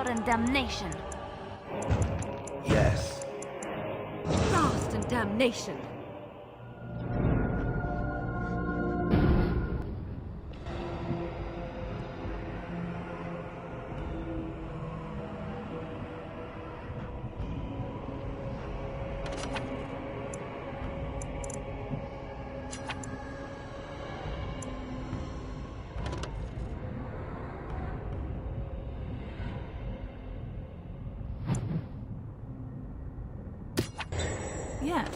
blood and damnation. Yes. Frost and damnation. Yes.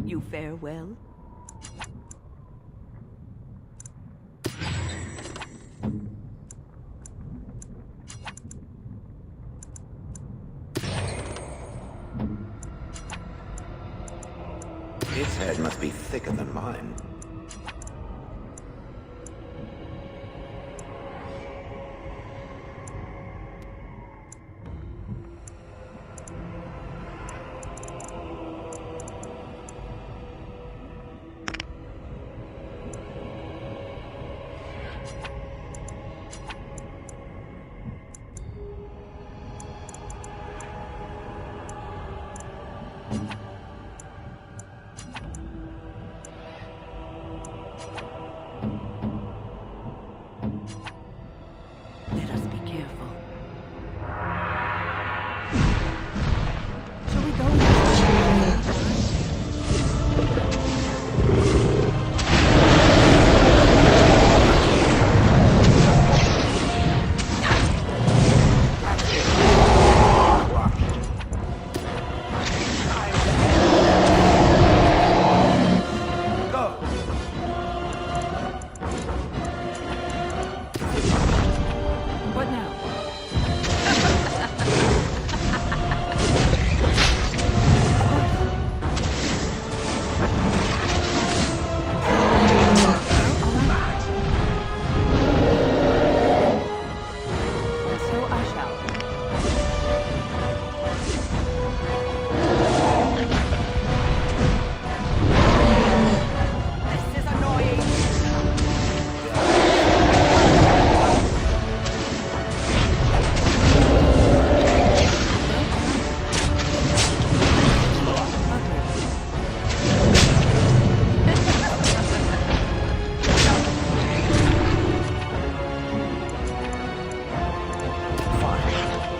You fare well? Its head must be thicker than mine. Let us be careful. Shall we go? What now? So I shall. This is annoying. Fine.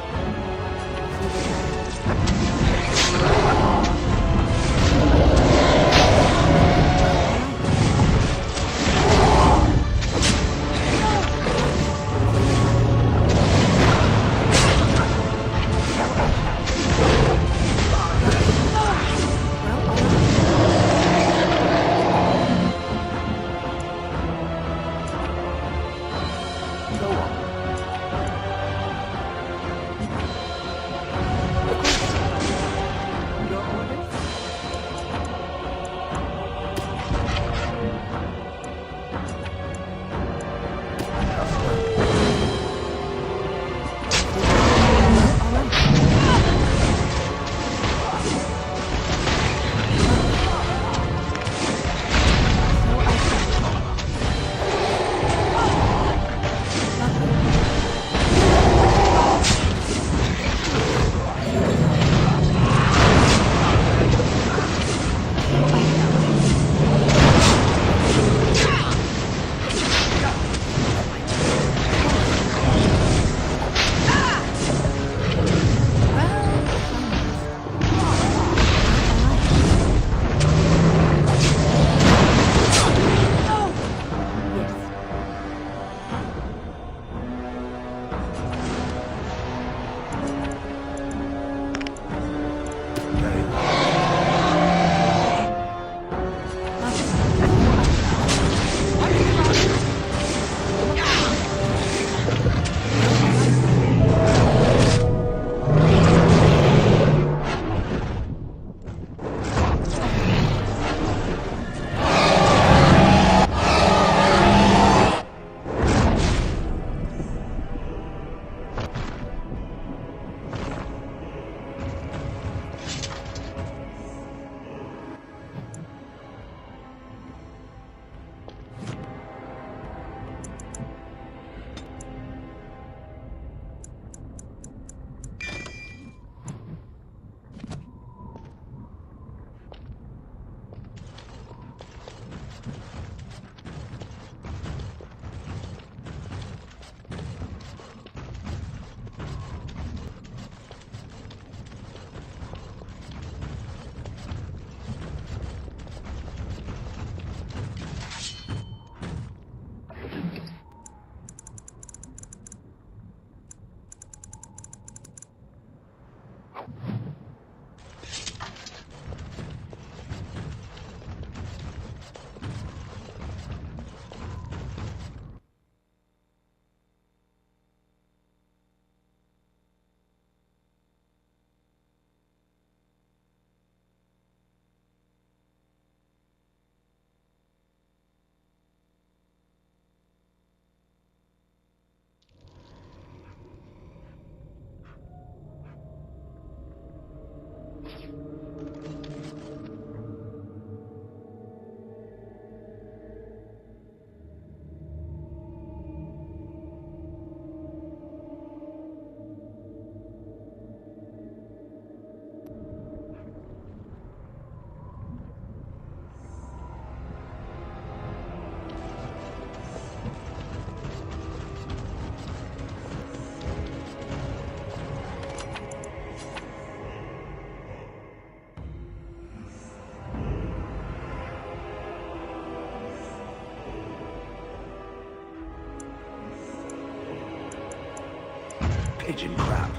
pigeon crap.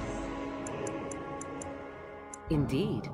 Indeed.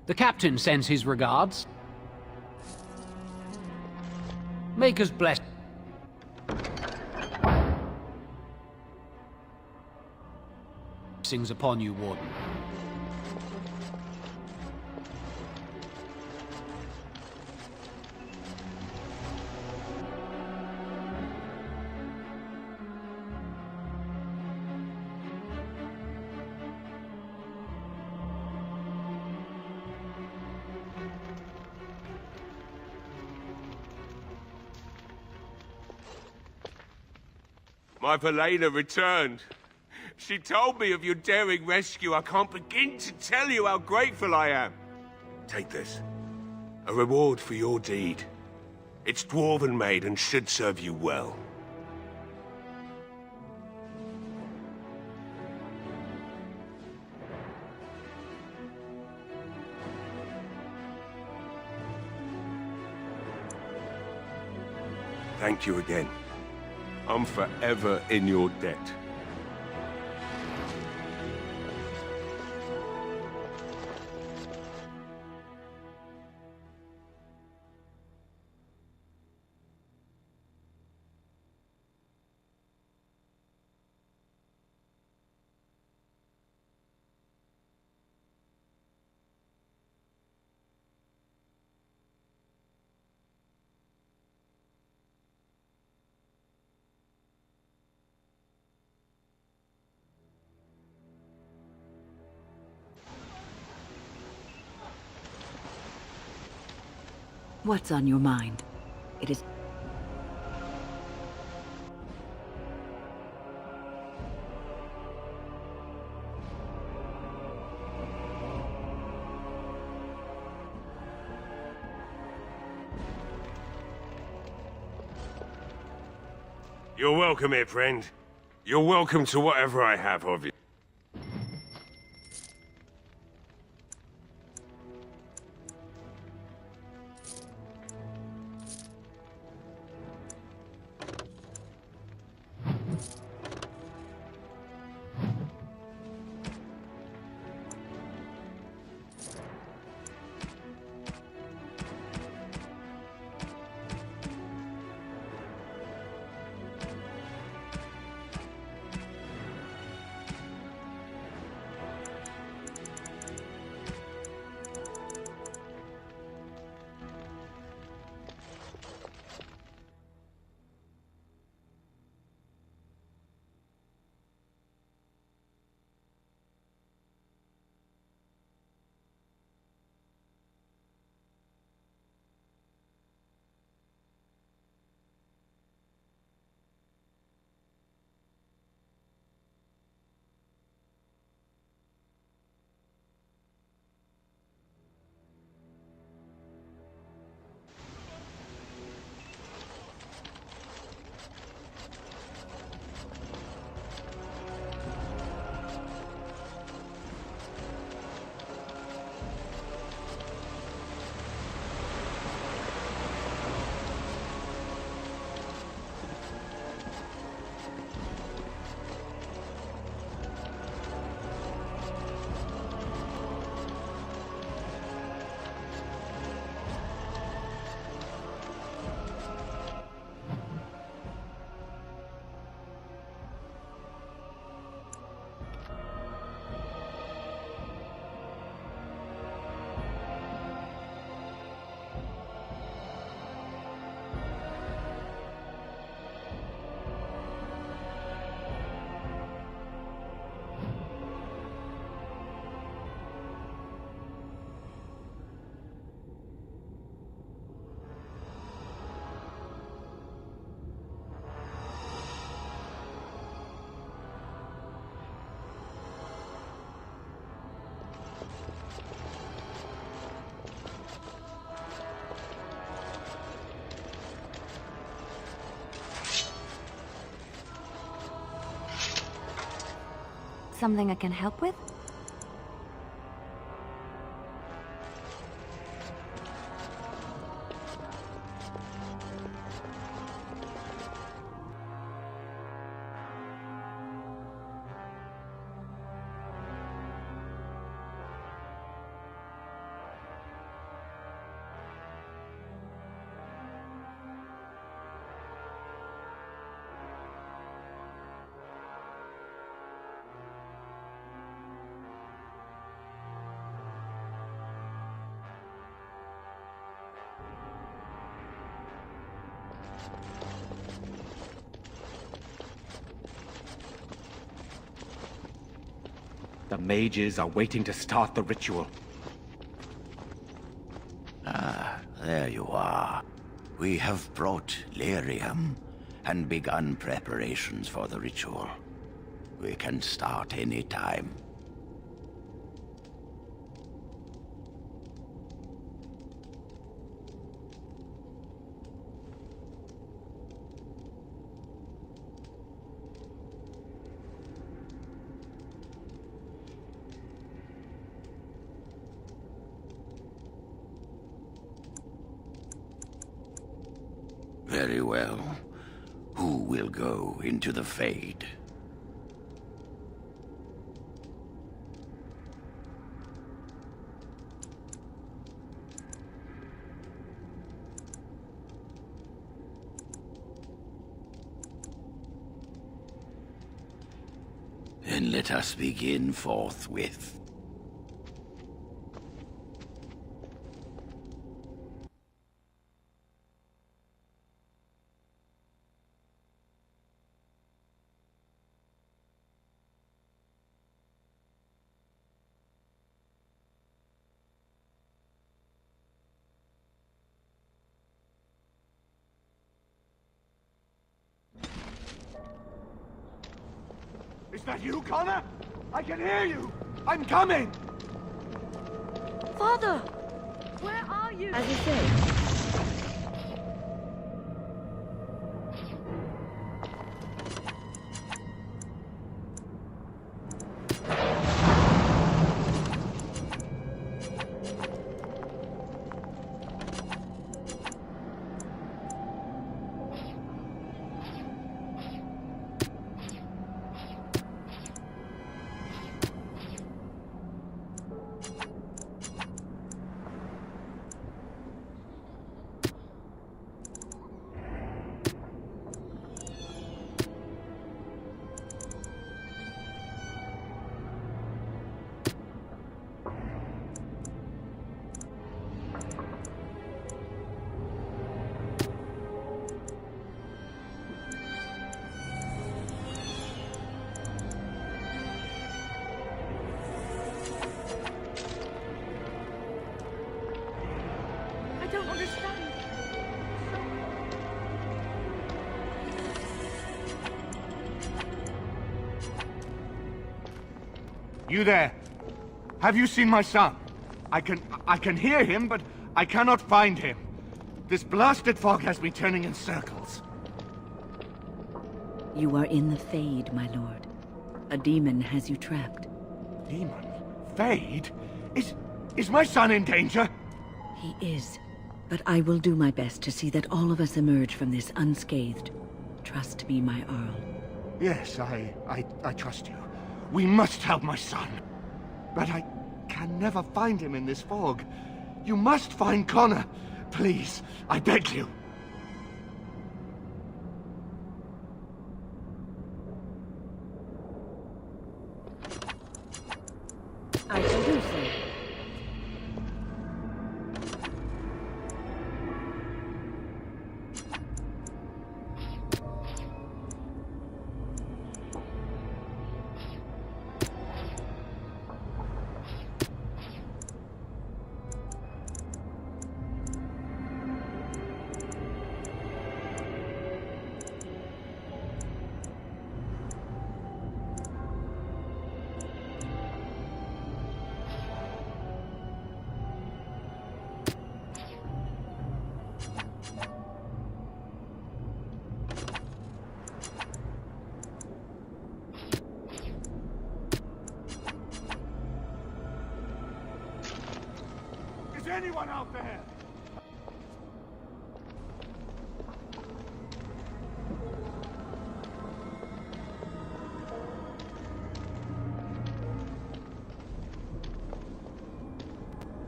The captain sends his regards. Maker's bless. Blessings upon you, Warden. My Valena returned. She told me of your daring rescue. I can't begin to tell you how grateful I am. Take this. A reward for your deed. It's dwarven made and should serve you well. Thank you again. I'm forever in your debt. What's on your mind? It is... You're welcome here, friend. You're welcome to whatever I have of you. Something I can help with? The mages are waiting to start the ritual. Ah, there you are. We have brought lyrium and begun preparations for the ritual. We can start any time. Very well. Who will go into the Fade? Then let us begin forthwith. that you, Connor? I can hear you! I'm coming! Father! Where are you? As you say. I don't understand. You there? Have you seen my son? I can hear him, but I cannot find him. This blasted fog has me turning in circles. You are in the Fade, my lord. A demon has you trapped. Demon? Fade? Is my son in danger? He is. But I will do my best to see that all of us emerge from this unscathed. Trust me, my Earl. Yes, I trust you. We must help my son. But I can never find him in this fog. You must find Connor. Please, I beg you. I shall do so. Is anyone out there?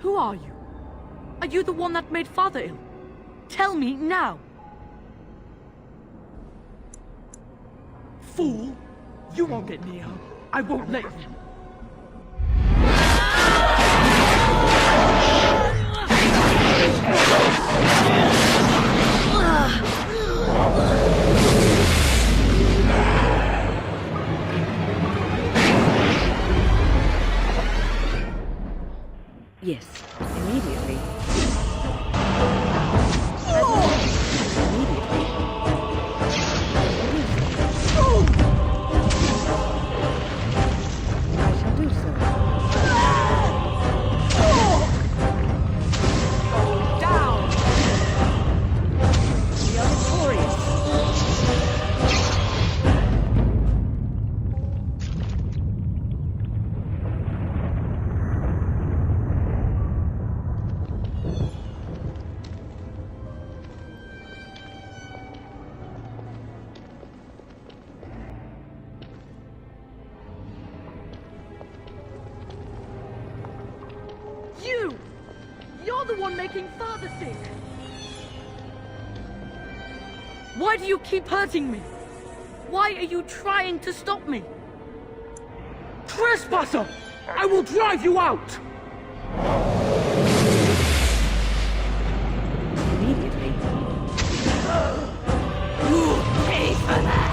Who are you? Are you the one that made Father ill? Tell me now! Fool! You won't get near her. I won't let you. Yes, immediately. I shall do so. Down! We are victorious. You! You're the one making Father sick! Why do you keep hurting me? Why are you trying to stop me? Trespasser! I will drive you out! Immediately. You pay for that!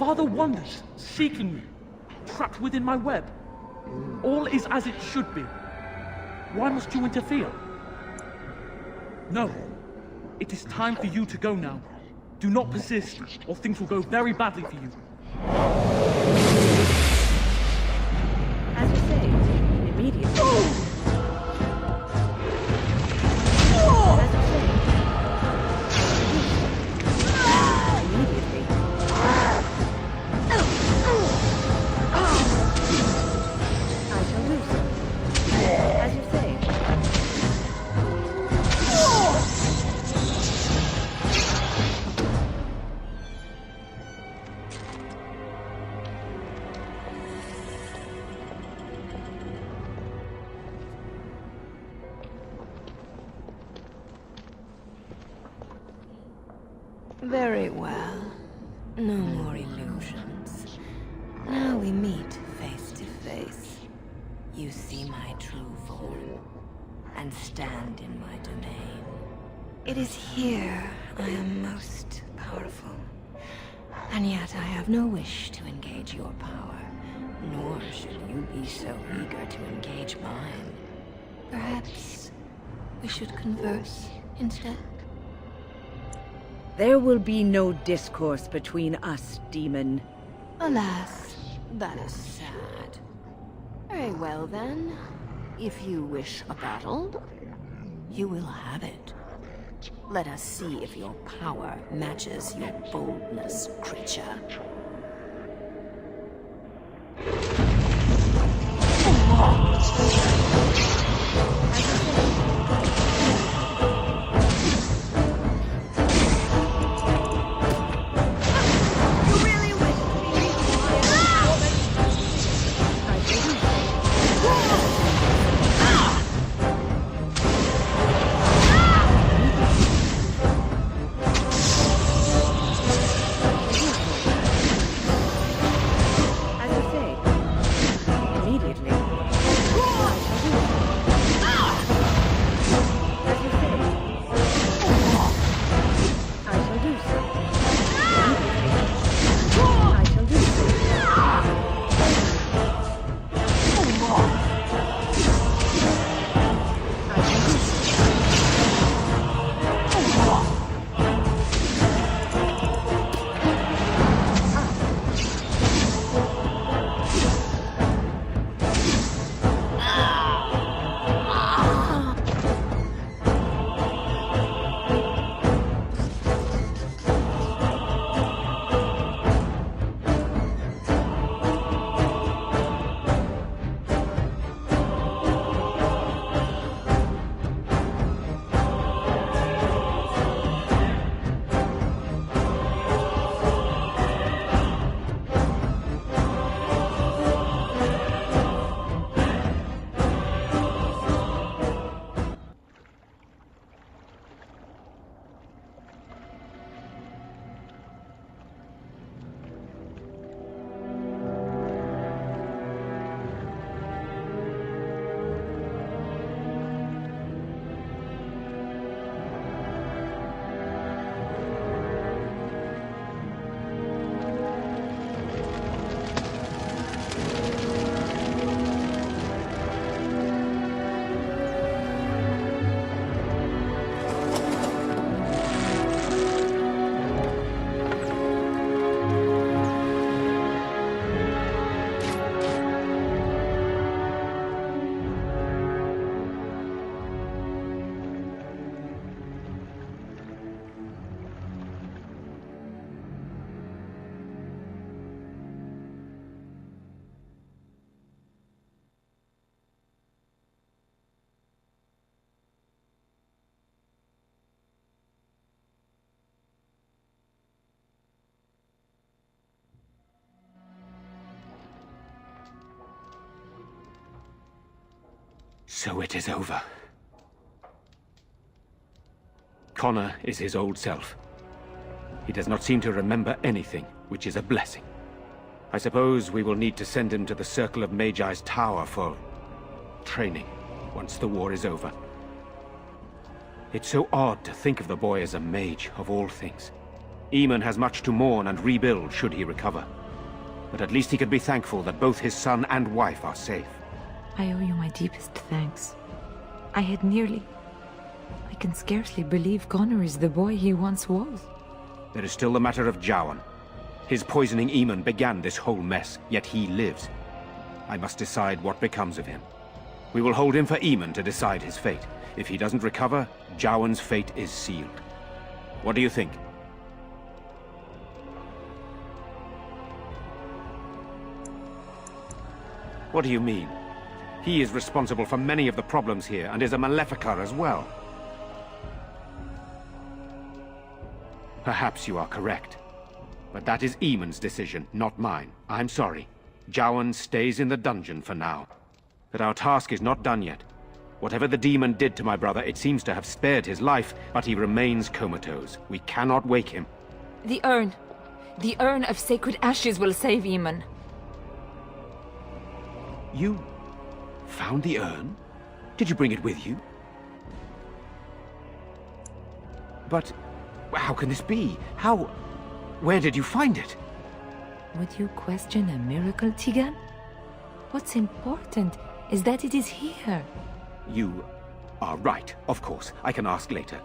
father wanders, seeking me, trapped within my web. All is as it should be. Why must you interfere? No. It is time for you to go now. Do not persist, or things will go very badly for you. As you say, immediately. As you say. Immediately. I shall do so. As you say. Very well. No more illusions. Now we meet face to face. You see my true form, and stand in my domain. It is here I am most powerful. And yet I have no wish to engage your power, nor should you be so eager to engage mine. Perhaps we should converse instead? There will be no discourse between us, demon. Alas, that is sad. Very well then. If you wish a battle, you will have it. Let us see if your power matches your boldness, creature. So it is over. Connor is his old self. He does not seem to remember anything, which is a blessing. I suppose we will need to send him to the Circle of Magi's tower for training, once the war is over. It's so odd to think of the boy as a mage, of all things. Eamon has much to mourn and rebuild should he recover. But at least he can be thankful that both his son and wife are safe. I owe you my deepest thanks. I can scarcely believe Connor is the boy he once was. There is still the matter of Jowan. His poisoning Eamon began this whole mess, yet he lives. I must decide what becomes of him. We will hold him for Eamon to decide his fate. If he doesn't recover, Jowan's fate is sealed. What do you think? What do you mean? He is responsible for many of the problems here, and is a Maleficar as well. Perhaps you are correct. But that is Eamon's decision, not mine. I'm sorry. Jowan stays in the dungeon for now. But our task is not done yet. Whatever the demon did to my brother, it seems to have spared his life, but he remains comatose. We cannot wake him. The urn. The urn of sacred ashes will save Eamon. You found the urn? Did you bring it with you? But how can this be? Where did you find it? Would you question a miracle, Tegan? What's important is that it is here. You are right, of course. I can ask later.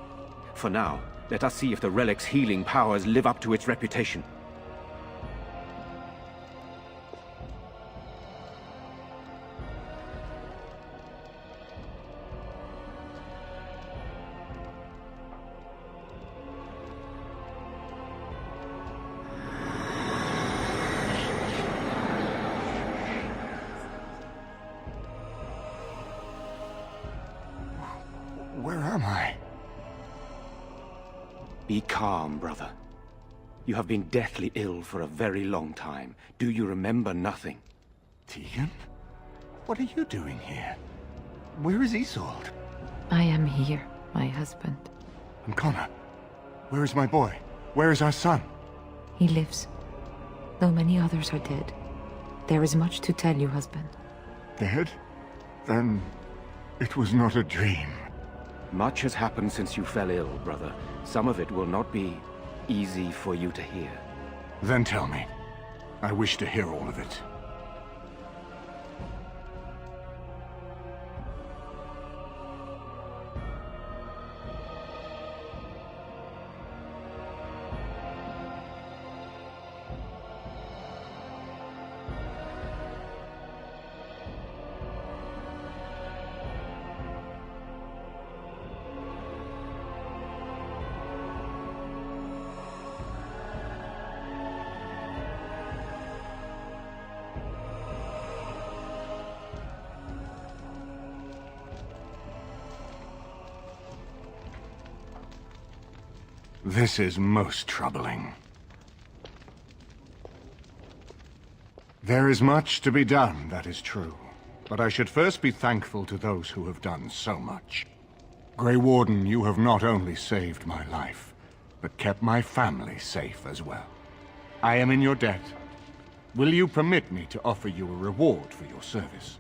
For now, let us see if the relic's healing powers live up to its reputation. Where am I? Be calm, brother. You have been deathly ill for a very long time. Do you remember nothing? Tegan? What are you doing here? Where is Isolde? I am here, my husband. And Connor? Where is my boy? Where is our son? He lives, though many others are dead. There is much to tell you, husband. Dead? Then it was not a dream. Much has happened since you fell ill, brother. Some of it will not be easy for you to hear. Then tell me. I wish to hear all of it. This is most troubling. There is much to be done, that is true. But I should first be thankful to those who have done so much. Grey Warden, you have not only saved my life, but kept my family safe as well. I am in your debt. Will you permit me to offer you a reward for your service?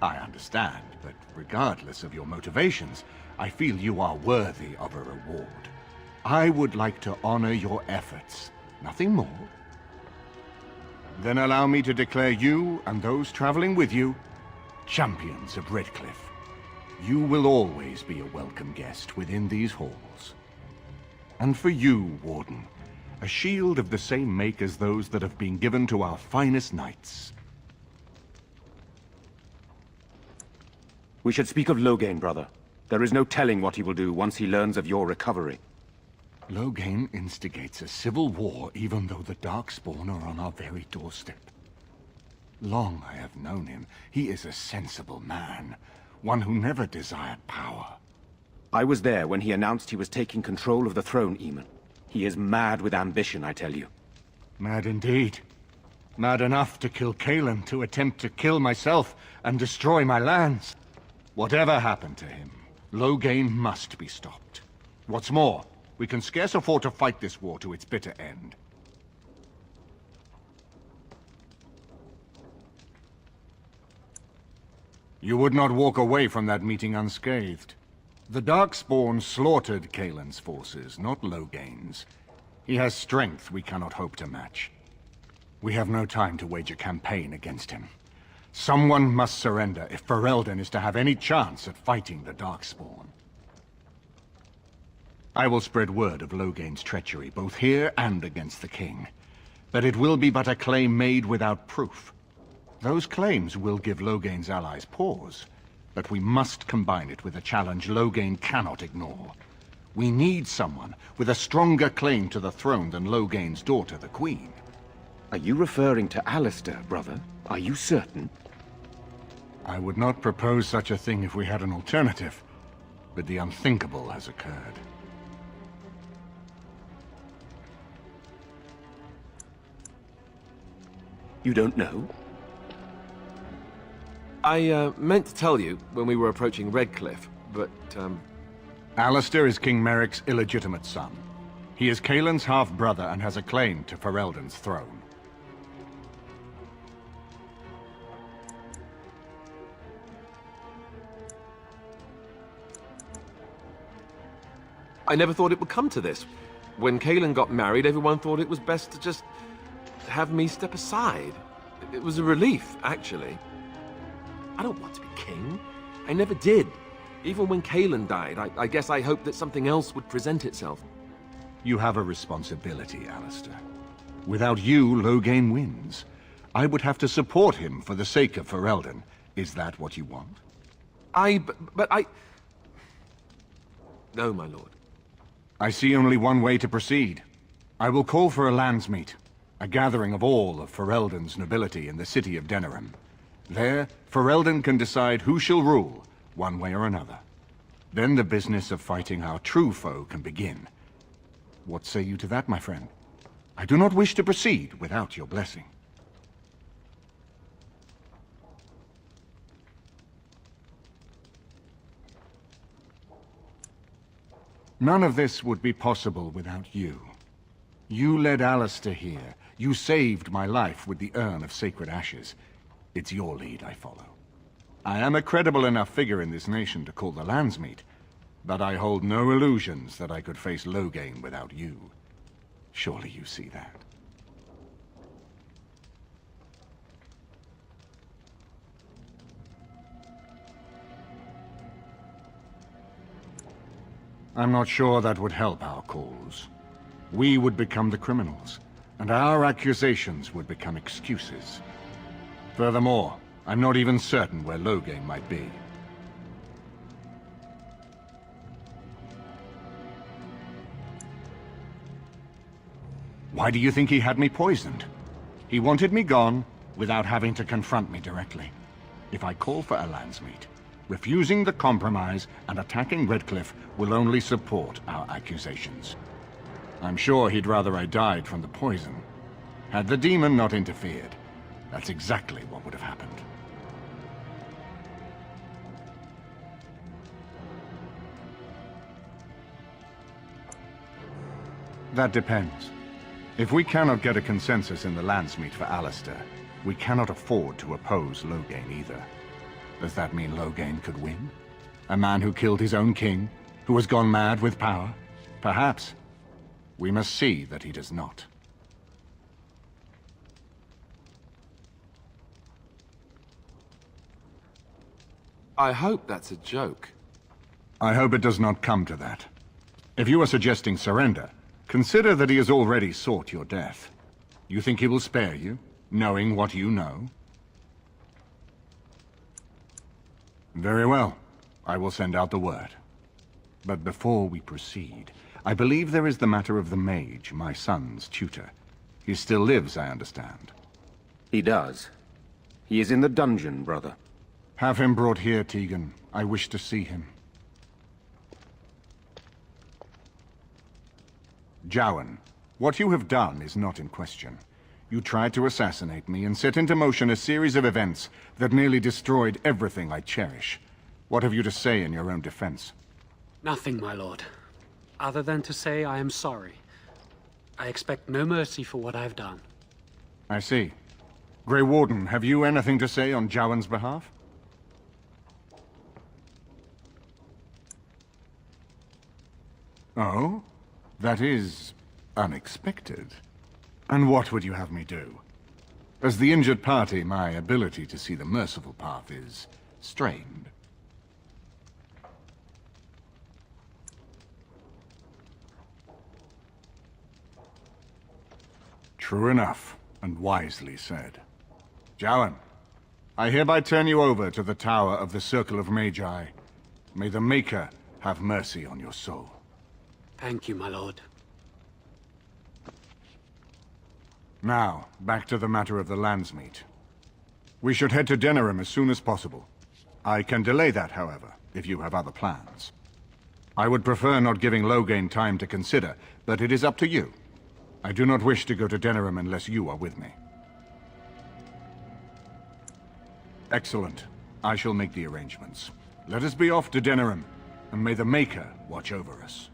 I understand, but regardless of your motivations, I feel you are worthy of a reward. I would like to honor your efforts, nothing more. Then allow me to declare you and those traveling with you champions of Redcliffe. You will always be a welcome guest within these halls. And for you, Warden, a shield of the same make as those that have been given to our finest knights. We should speak of Loghain, brother. There is no telling what he will do once he learns of your recovery. Loghain instigates a civil war even though the Darkspawn are on our very doorstep. Long I have known him. He is a sensible man, one who never desired power. I was there when he announced he was taking control of the throne, Eamon. He is mad with ambition, I tell you. Mad indeed. Mad enough to kill Cailan, to attempt to kill myself and destroy my lands. Whatever happened to him, Loghain must be stopped. What's more, we can scarce afford to fight this war to its bitter end. You would not walk away from that meeting unscathed. The Darkspawn slaughtered Cailan's forces, not Loghain's. He has strength we cannot hope to match. We have no time to wage a campaign against him. Someone must surrender if Ferelden is to have any chance at fighting the Darkspawn. I will spread word of Loghain's treachery, both here and against the King. But it will be but a claim made without proof. Those claims will give Loghain's allies pause, but we must combine it with a challenge Loghain cannot ignore. We need someone with a stronger claim to the throne than Loghain's daughter, the Queen. Are you referring to Alistair, brother? Are you certain? I would not propose such a thing if we had an alternative, but the unthinkable has occurred. You don't know? I meant to tell you when we were approaching Redcliffe, but, Alistair is King Merrick's illegitimate son. He is Cailan's half-brother and has a claim to Ferelden's throne. I never thought it would come to this. When Cailan got married, everyone thought it was best to just have me step aside. It was a relief, actually. I don't want to be king. I never did. Even when Cailan died, I guess I hoped that something else would present itself. You have a responsibility, Alistair. Without you, Loghain wins. I would have to support him for the sake of Ferelden. Is that what you want? But I... No, my lord. I see only one way to proceed. I will call for a landsmeet, a gathering of all of Ferelden's nobility in the city of Denerim. There, Ferelden can decide who shall rule, one way or another. Then the business of fighting our true foe can begin. What say you to that, my friend? I do not wish to proceed without your blessing. None of this would be possible without you. You led Alistair here. You saved my life with the Urn of Sacred Ashes. It's your lead I follow. I am a credible enough figure in this nation to call the landsmeet, but I hold no illusions that I could face Loghain without you. Surely you see that. I'm not sure that would help our cause. We would become the criminals, and our accusations would become excuses. Furthermore, I'm not even certain where Loghain might be. Why do you think he had me poisoned? He wanted me gone without having to confront me directly. If I call for a landsmeet, refusing the compromise and attacking Redcliffe will only support our accusations. I'm sure he'd rather I died from the poison. Had the demon not interfered, that's exactly what would have happened. That depends. If we cannot get a consensus in the landsmeet for Alistair, we cannot afford to oppose Loghain either. Does that mean Loghain could win? A man who killed his own king, who has gone mad with power? Perhaps. We must see that he does not. I hope that's a joke. I hope it does not come to that. If you are suggesting surrender, consider that he has already sought your death. You think he will spare you, knowing what you know? Very well. I will send out the word. But before we proceed, I believe there is the matter of the mage, my son's tutor. He still lives, I understand. He does. He is in the dungeon, brother. Have him brought here, Tegan. I wish to see him. Jowan, what you have done is not in question. You tried to assassinate me and set into motion a series of events that nearly destroyed everything I cherish. What have you to say in your own defense? Nothing, my lord. Other than to say I am sorry. I expect no mercy for what I've done. I see. Grey Warden, have you anything to say on Jowan's behalf? Oh? That is unexpected. And what would you have me do? As the injured party, my ability to see the merciful path is strained. True enough, and wisely said. Jowan, I hereby turn you over to the Tower of the Circle of Magi. May the Maker have mercy on your soul. Thank you, my lord. Now, back to the matter of the Landsmeet. We should head to Denerim as soon as possible. I can delay that, however, if you have other plans. I would prefer not giving Loghain time to consider, but it is up to you. I do not wish to go to Denerim unless you are with me. Excellent. I shall make the arrangements. Let us be off to Denerim, and may the Maker watch over us.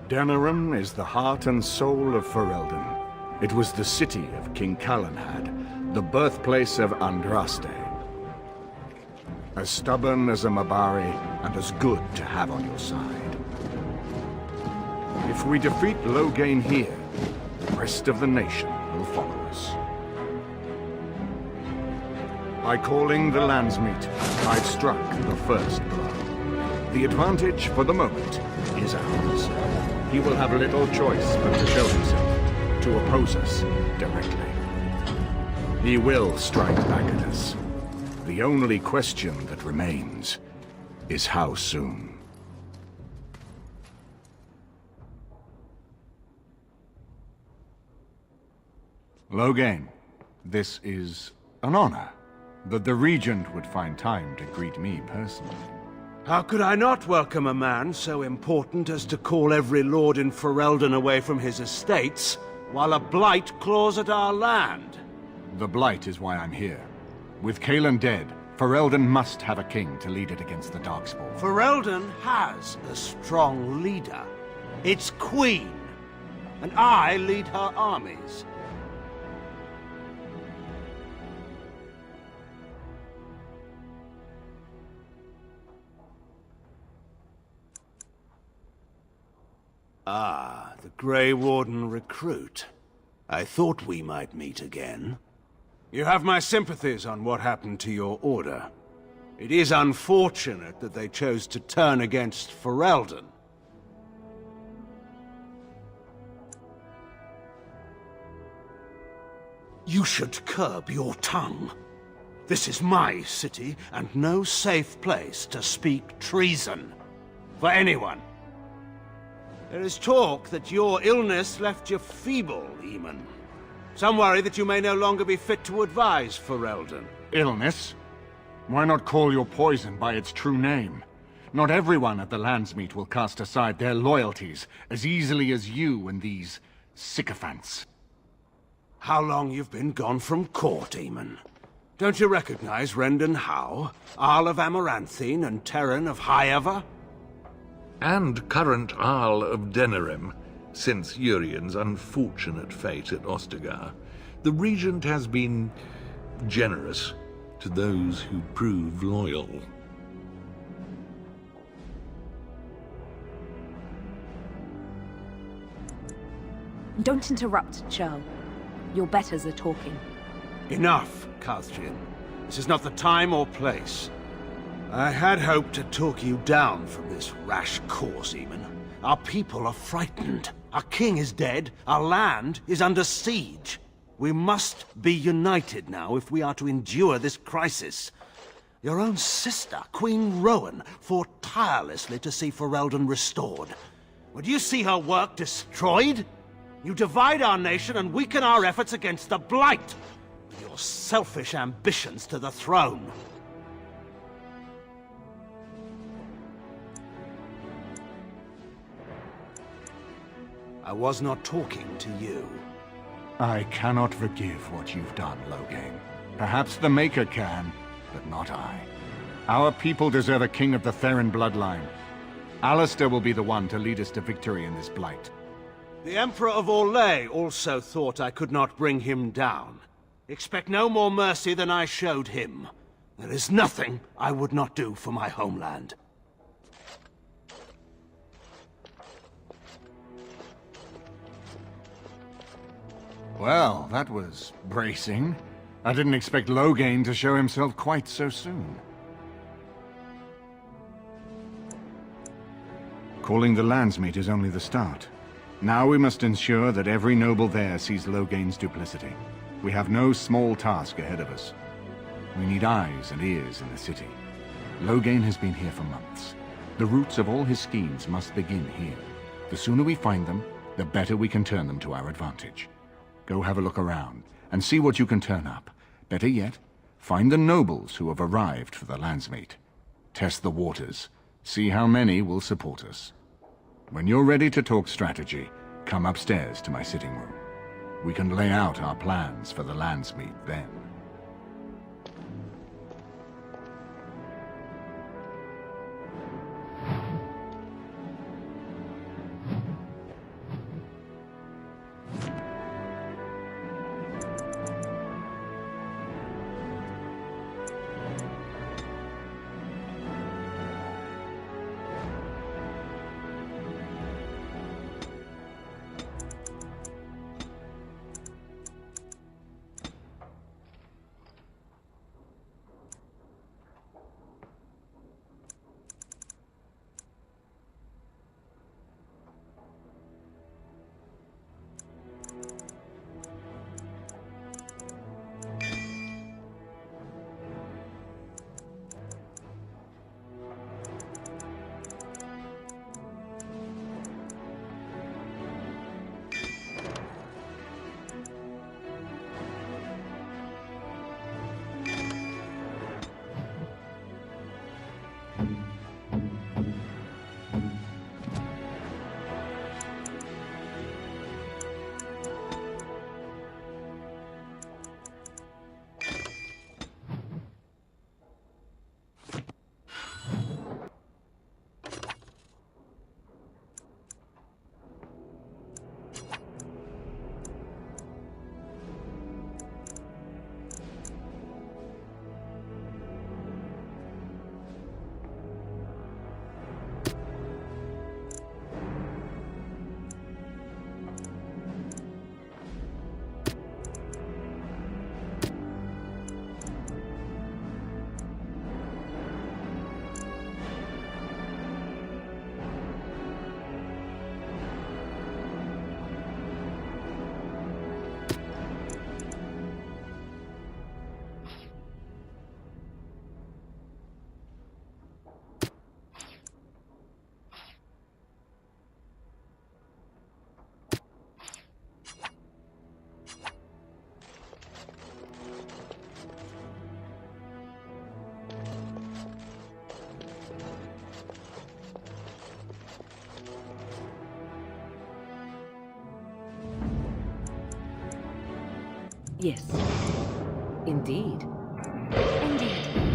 Denerim is the heart and soul of Ferelden. It was the city of King Calenhad, the birthplace of Andraste. As stubborn as a Mabari, and as good to have on your side. If we defeat Loghain here, the rest of the nation will follow us. By calling the Landsmeet, I've struck the first blow. The advantage, for the moment, is ours. He will have little choice but to show himself, to oppose us directly. He will strike back at us. The only question that remains is how soon. Loghain, this is an honor, that the Regent would find time to greet me personally. How could I not welcome a man so important as to call every lord in Ferelden away from his estates, while a blight claws at our land? The blight is why I'm here. With Cailan dead, Ferelden must have a king to lead it against the Darkspawn. Ferelden has a strong leader. Its queen. And I lead her armies. Ah, the Grey Warden recruit. I thought we might meet again. You have my sympathies on what happened to your order. It is unfortunate that they chose to turn against Ferelden. You should curb your tongue. This is my city, and no safe place to speak treason. For anyone. There is talk that your illness left you feeble, Eamon. Some worry that you may no longer be fit to advise Ferelden. Illness? Why not call your poison by its true name? Not everyone at the Landsmeet will cast aside their loyalties as easily as you and these sycophants. How long you've been gone from court, Eamon? Don't you recognize Rendon Howe, Arl of Amaranthine, and Terran of Highever? And current Arl of Denerim, since Urien's unfortunate fate at Ostagar. The Regent has been generous to those who prove loyal. Don't interrupt, Churl. Your betters are talking. Enough, Calthrian. This is not the time or place. I had hoped to talk you down from this rash course, Eamon. Our people are frightened. Our king is dead. Our land is under siege. We must be united now if we are to endure this crisis. Your own sister, Queen Rowan, fought tirelessly to see Ferelden restored. Would you see her work destroyed? You divide our nation and weaken our efforts against the Blight, with your selfish ambitions to the throne. I was not talking to you. I cannot forgive what you've done, Loghain. Perhaps the Maker can, but not I. Our people deserve a king of the Theron bloodline. Alistair will be the one to lead us to victory in this Blight. The Emperor of Orlais also thought I could not bring him down. Expect no more mercy than I showed him. There is nothing I would not do for my homeland. Well, that was bracing. I didn't expect Loghain to show himself quite so soon. Calling the Landsmeet is only the start. Now we must ensure that every noble there sees Loghain's duplicity. We have no small task ahead of us. We need eyes and ears in the city. Loghain has been here for months. The roots of all his schemes must begin here. The sooner we find them, the better we can turn them to our advantage. Go have a look around, and see what you can turn up. Better yet, find the nobles who have arrived for the Landsmeet. Test the waters. See how many will support us. When you're ready to talk strategy, come upstairs to my sitting room. We can lay out our plans for the Landsmeet then. Yes. Indeed. Indeed.